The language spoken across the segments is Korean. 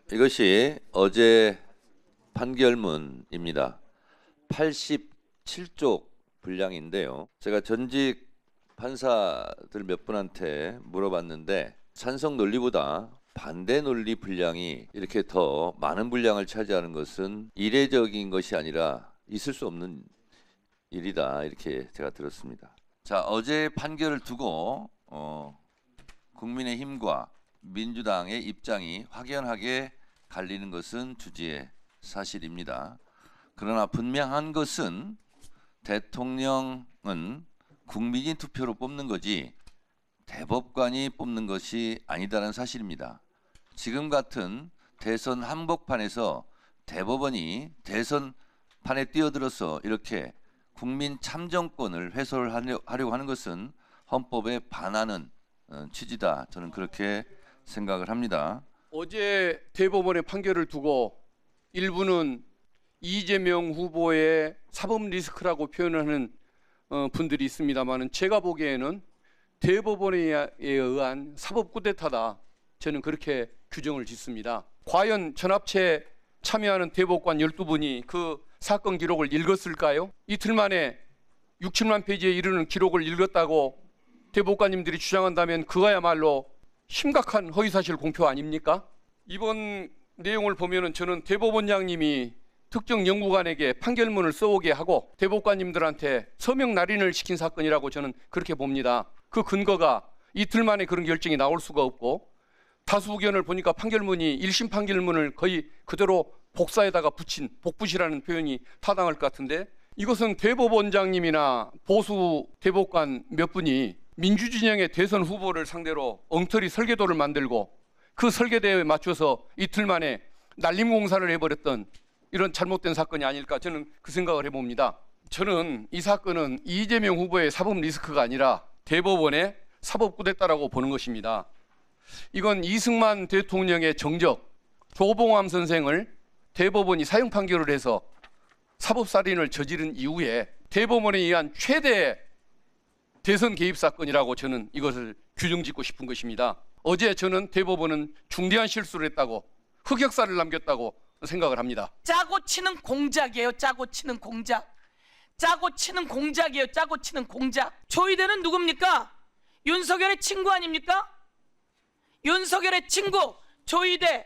이것이 어제 판결문입니다. 87쪽 분량인데요. 제가 전직 판사들 몇 분한테 물어봤는데 찬성 논리보다 반대 논리 분량이 이렇게 더 많은 분량을 차지하는 것은 이례적인 것이 아니라 있을 수 없는 일이다, 이렇게 제가 들었습니다. 자, 어제 판결을 두고 국민의힘과 민주당의 입장이 확연하게 갈리는 것은 주지의 사실입니다. 그러나 분명한 것은 대통령은 국민이 투표로 뽑는 거지 대법관이 뽑는 것이 아니다라는 사실입니다. 지금 같은 대선 한복판에서 대법원이 대선판에 뛰어들어서 이렇게 국민 참정권을 훼손하려고 하는 것은 헌법에 반하는 취지다. 저는 그렇게 생각을 합니다. 어제 대법원의 판결을 두고 일부는 이재명 후보의 사법 리스크라고 표현하는 분들이 있습니다만, 제가 보기에는 대법원에 의한 사법 쿠데타다, 저는 그렇게 규정을 짓습니다. 과연 전합체에 참여하는 대법관 12분이 그 사건 기록을 읽었을까요? 이틀 만에 6, 7만 페이지에 이르는 기록을 읽었다고 대법관님들이 주장한다면 그거야말로 심각한 허위사실 공표 아닙니까? 이번 내용을 보면은 저는 대법원장님이 특정 연구관에게 판결문을 써오게 하고 대법관님들한테 서명 날인을 시킨 사건이라고 저는 그렇게 봅니다. 그 근거가 이틀 만에 그런 결정이 나올 수가 없고, 다수 의견을 보니까 판결문이 1심 판결문을 거의 그대로 복사에다가 붙인 복붙이라는 표현이 타당할 것 같은데, 이것은 대법원장님이나 보수 대법관 몇 분이 민주진영의 대선 후보를 상대로 엉터리 설계도를 만들고 그 설계도에 맞춰서 이틀 만에 날림공사를 해버렸던 이런 잘못된 사건이 아닐까, 저는 그 생각을 해봅니다. 저는 이 사건은 이재명 후보의 사법 리스크가 아니라 대법원의 사법 쿠데타라고 보는 것입니다. 이건 이승만 대통령의 정적 조봉암 선생을 대법원이 사형 판결을 해서 사법살인을 저지른 이후에 대법원에 의한 최대 대선 개입 사건이라고 저는 이것을 규정짓고 싶은 것입니다. 어제 저는 대법원은 중대한 실수를 했다고, 흑역사를 남겼다고 생각을 합니다. 짜고 치는 공작이에요. 짜고 치는 공작. 짜고 치는 공작이에요. 짜고 치는 공작. 조희대는 누굽니까? 윤석열의 친구 아닙니까? 윤석열의 친구 조희대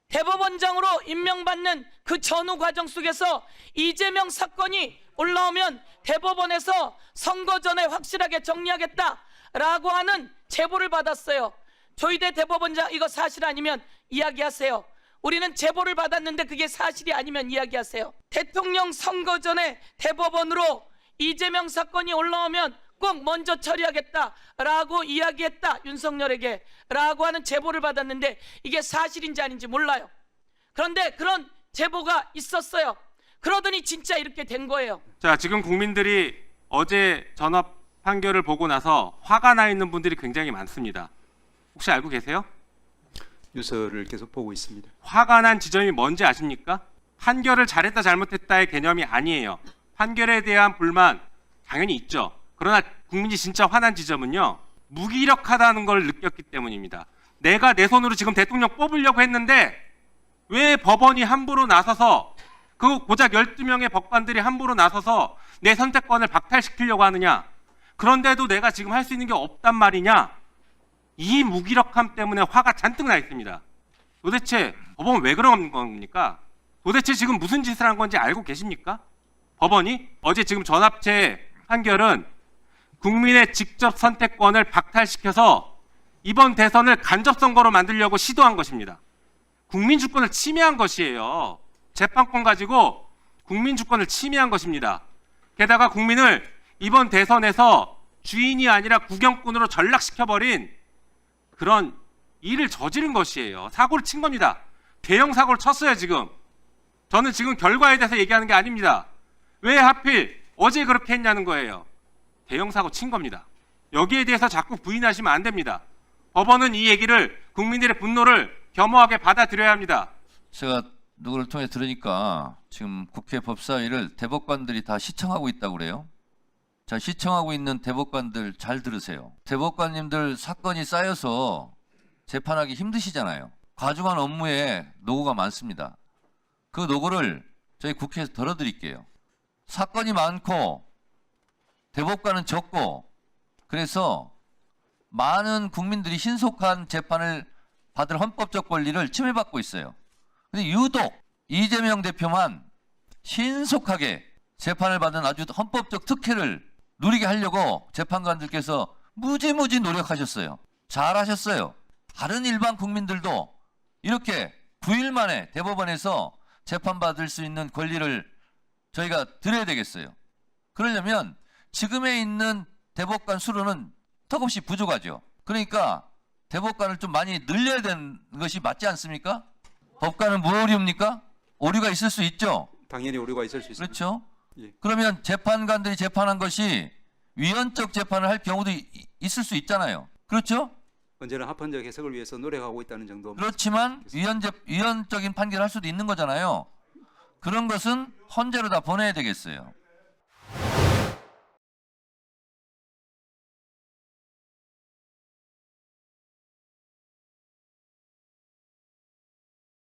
대법원장으로 임명받는 그 전후 과정 속에서 이재명 사건이 올라오면 대법원에서 선거 전에 확실하게 정리하겠다라고 하는 제보를 받았어요. 조희대 대법원장, 이거 사실 아니면 이야기하세요. 우리는 제보를 받았는데 그게 사실이 아니면 이야기하세요. 대통령 선거 전에 대법원으로 이재명 사건이 올라오면 꼭 먼저 처리하겠다라고 이야기했다, 윤석열에게 라고 하는 제보를 받았는데 이게 사실인지 아닌지 몰라요. 그런데 그런 제보가 있었어요. 그러더니 진짜 이렇게 된 거예요. 자, 지금 국민들이 어제 전업 판결을 보고 나서 화가 나 있는 분들이 굉장히 많습니다. 혹시 알고 계세요? 뉴스를 계속 보고 있습니다. 화가 난 지점이 뭔지 아십니까? 판결을 잘했다 잘못했다의 개념이 아니에요. 판결에 대한 불만 당연히 있죠. 그러나 국민이 진짜 화난 지점은요, 무기력하다는 걸 느꼈기 때문입니다. 내가 내 손으로 지금 대통령 뽑으려고 했는데 왜 법원이 함부로 나서서, 그 고작 12명의 법관들이 함부로 나서서 내 선택권을 박탈시키려고 하느냐, 그런데도 내가 지금 할 수 있는 게 없단 말이냐, 이 무기력함 때문에 화가 잔뜩 나 있습니다. 도대체 법원은 왜 그런 겁니까? 도대체 지금 무슨 짓을 한 건지 알고 계십니까? 법원이 어제 지금 전합체 판결은 국민의 직접 선택권을 박탈시켜서 이번 대선을 간접선거로 만들려고 시도한 것입니다. 국민 주권을 침해한 것이에요. 재판권 가지고 국민 주권을 침해한 것입니다. 게다가 국민을 이번 대선에서 주인이 아니라 구경꾼으로 전락시켜버린 그런 일을 저지른 것이에요. 사고를 친 겁니다. 대형 사고를 쳤어요. 지금 저는 지금 결과에 대해서 얘기하는 게 아닙니다. 왜 하필 어제 그렇게 했냐는 거예요. 대형 사고 친 겁니다. 여기에 대해서 자꾸 부인하시면 안 됩니다. 법원은 이 얘기를, 국민들의 분노를 겸허하게 받아들여야 합니다. 제가 누구를 통해 들으니까 지금 국회 법사위를 대법관들이 다 시청하고 있다고 그래요. 자, 시청하고 있는 대법관들 잘 들으세요. 대법관님들 사건이 쌓여서 재판하기 힘드시잖아요. 과중한 업무에 노고가 많습니다. 그 노고를 저희 국회에서 덜어드릴게요. 사건이 많고 대법관은 적고 그래서 많은 국민들이 신속한 재판을 받을 헌법적 권리를 침해받고 있어요. 근데 유독 이재명 대표만 신속하게 재판을 받은 아주 헌법적 특혜를 누리게 하려고 재판관들께서 무지무지 노력하셨어요. 잘하셨어요. 다른 일반 국민들도 이렇게 9일 만에 대법원에서 재판받을 수 있는 권리를 저희가 드려야 되겠어요. 그러려면 지금에 있는 대법관 수로는 턱없이 부족하죠. 그러니까 대법관을 좀 많이 늘려야 되는 것이 맞지 않습니까? 법관은 무오류입니까? 오류가 있을 수 있죠. 당연히 오류가 있을 수 있습니다. 그렇죠. 예. 그러면 재판관들이 재판한 것이 위헌적 재판을 할 경우도 있을 수 있잖아요. 그렇죠? 언제나 합헌적 해석을 위해서 노력하고 있다는 정도. 그렇지만 위헌적인 판결을 할 수도 있는 거잖아요. 그런 것은 헌재로 다 보내야 되겠어요.